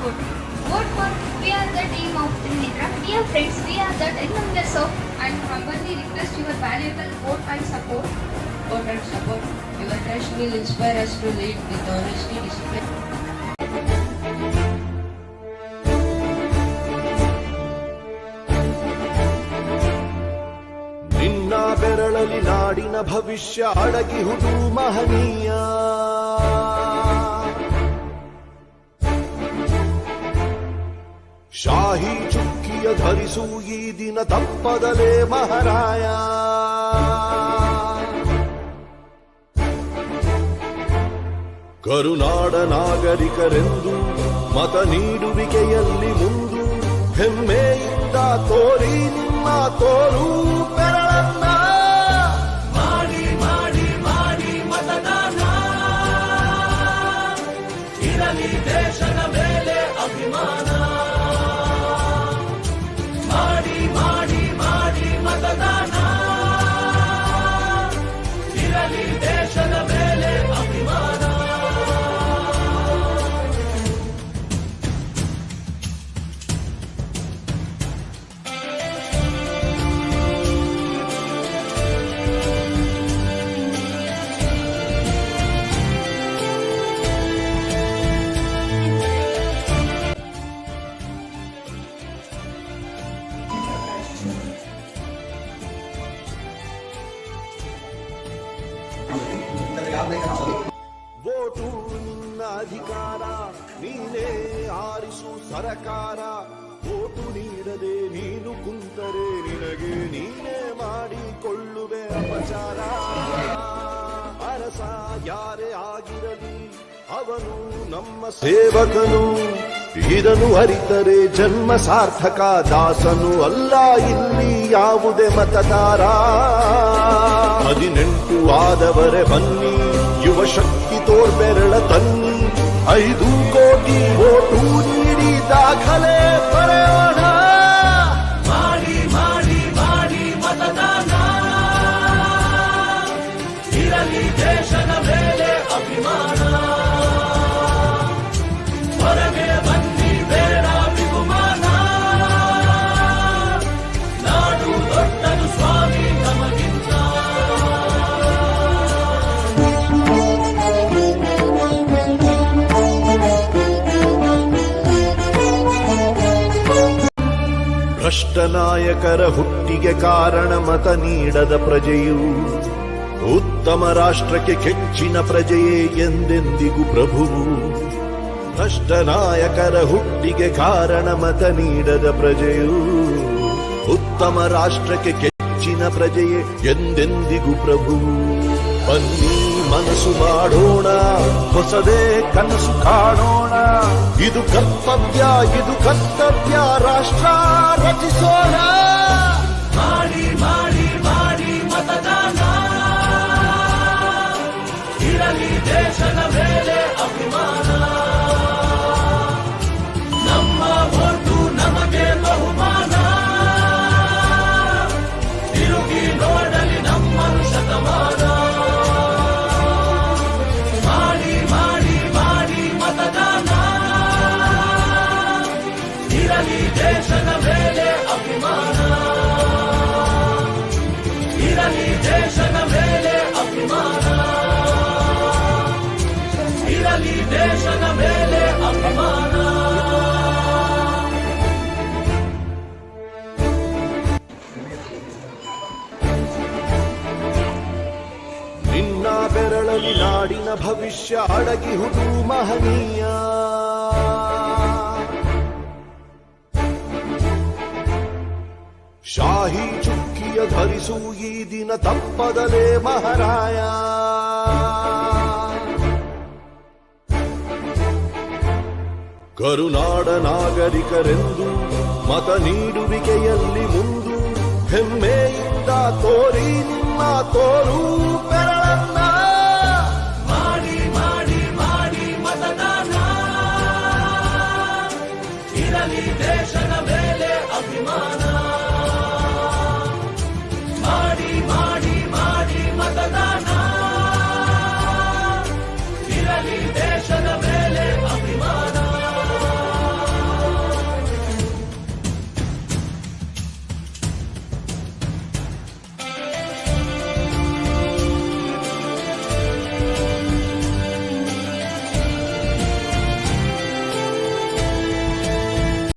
vote. Vote for We Are the Team of Trinitra. Dear friends, we are the 10 members of and humbly request your valuable vote and support. Vote and support. Your trust will inspire us to lead with honesty, discipline. ನಿನ್ನ ಬೆರಳಲಿ ನಾಡಿನ ಭವಿಷ್ಯ ಅಡಗಿಹುದು ಮಹನೀಯ. ಶಾಹಿ ಚುಕ್ಕಿಯ ಧರಿಸು ಈ ದಿನ ತಪ್ಪದಲೇ ಮಹಾರಾಯ. ಕರುನಾಡ ನಾಗರಿಕರೆಂದು ಮತ ನೀಡುವಿಕೆಯಲ್ಲಿ ಮುಂದು ಹೆಮ್ಮೆಯಿಂದ ತೋರಿ ನಿಮ್ಮ ತೋರು ಬೆರಳನ್ನ. ಮಾಡಿ ಮಾಡಿ ಮಾಡಿ ಮತದಾನ, ಇರಲಿ ದೇಶದ ಮೇಲೆ ಅಭಿಮಾನ. ಮಾಡಿ ಮಾಡಿ ಮಾಡಿ ಮತದಾನ, ಇರಲಿ ದೇಶದ ಮೇಲೆ ಅಭಿಮಾನ. ವೋಟು ನಿನ್ನ ಅಧಿಕಾರ, ನೀನೇ ಆರಿಸು ಸರಕಾರ. ವೋಟು ನೀಡದೆ ನೀನು ಕುಂತರೆ ನಿನಗೆ ನೀನೇ ಮಾಡಿಕೊಳ್ಳುವೆ ಅಪಚಾರ. ಅರಸ ಯಾರೇ ಆಗಿರಲಿ ಅವನು ನಮ್ಮ ಸೇವಕನು, ಇದನ್ನು ಅರಿತರೆ ಜನ್ಮ ಸಾರ್ಥಕ. ದಾಸನು ಅಲ್ಲ ಇಲ್ಲಿ ಯಾವುದೇ ಮತದಾರ. 18 ಆದವರೆ ಬನ್ನಿ, ಯುವ ಶಕ್ತಿ ತೋರ್ಬೆರಳ ತನ್ನಿ. 5 ಕೋಟಿ ವೋಟು ನೀಡಿ ದಾಖಲೆ ಬರೆಯೋಣ. ಮಾಡಿ ಮಾಡಿ ಮಾಡಿ ಮತದಾನ, ಇರಲಿ ದೇಶದ ಮೇಲೆ ಅಭಿಮಾನ. ಹೊರಗೆ ಬನ್ನಿ ಬೇಡ ಬಿಗುಮಾನ, ನಾಡು ದೊಡ್ಡದು ಸ್ವಾಮಿ ನಮಗಿಂತ. ಭ್ರಷ್ಟ ನಾಯಕರ ಹುಟ್ಟಿಗೆ ಕಾರಣ ಮತ ನೀಡದ ಪ್ರಜೆಯು. ಉತ್ತಮ ರಾಷ್ಟ್ರಕ್ಕೆ ಕೆಚ್ಚಿನ ಪ್ರಜೆಯೇ ಎಂದೆಂದಿಗೂ ಪ್ರಭುವು. ಭ್ರಷ್ಟ ನಾಯಕರ ಹುಟ್ಟಿಗೆ ಕಾರಣ ಮತ ನೀಡದ ಪ್ರಜೆಯು. ಉತ್ತಮ ರಾಷ್ಟ್ರಕ್ಕೆ ಕೆಚ್ಚಿನ ಪ್ರಜೆಯೇ ಎಂದೆಂದಿಗೂ ಪ್ರಭುವು. ಬನ್ನಿ ಮನಸ್ಸು ಮಾಡೋಣ, ಹೊಸದೇ ಕನಸು ಕಾಣೋಣ. ಇದು ಕರ್ತವ್ಯ, ಇದು ಕರ್ತವ್ಯ, ರಾಷ್ಟ್ರ ರಚಿಸೋಣ. ಮಾಡಿ ಮಾಡಿ ಮಾಡಿ ಮತದಾನ, ಇರಲಿ ದೇಶದ ಮೇಲೆ ಅಭಿಮಾನ. ನಮ್ಮ ಓಟು ನಮಗೆ ಬಹುಮಾನ, ತಿರುಗಿ ನೋಡಲಿ ನಮ್ಮನ್ನು ಶತಮಾನ. ಮಾಡಿ ಮಾಡಿ ಮಾಡಿ ಮತದಾನ, ಇರಲಿ ದೇಶದ ಮೇಲೆ ಅಭಿಮಾನ. ಇರಲಿ ದೇಶದ ಮೇಲೆ ಅಭಿಮಾನ, ಇರಲಿ ದೇಶದ ಮೇಲೆ ಅಭಿಮಾನ. ನಿನ್ನ ಬೆರಳಲಿ ನಾಡಿನ ಭವಿಷ್ಯ ಅಡಗಿಹುದು ಮಹನೀಯ. ಶಾಹಿ ಚುಕ್ಕಿಯ ಧರಿಸು ಈ ದಿನ ತಪ್ಪದಲೇ ಮಹಾರಾಯ. ಕರುನಾಡ ನಾಗರಿಕರೆಂದು ಮತ ನೀಡುವಿಕೆಯಲ್ಲಿ ಮುಂದು ಹೆಮ್ಮೆಯಿಂದ ತೋರಿ ನಿಮ್ಮ ತೋರು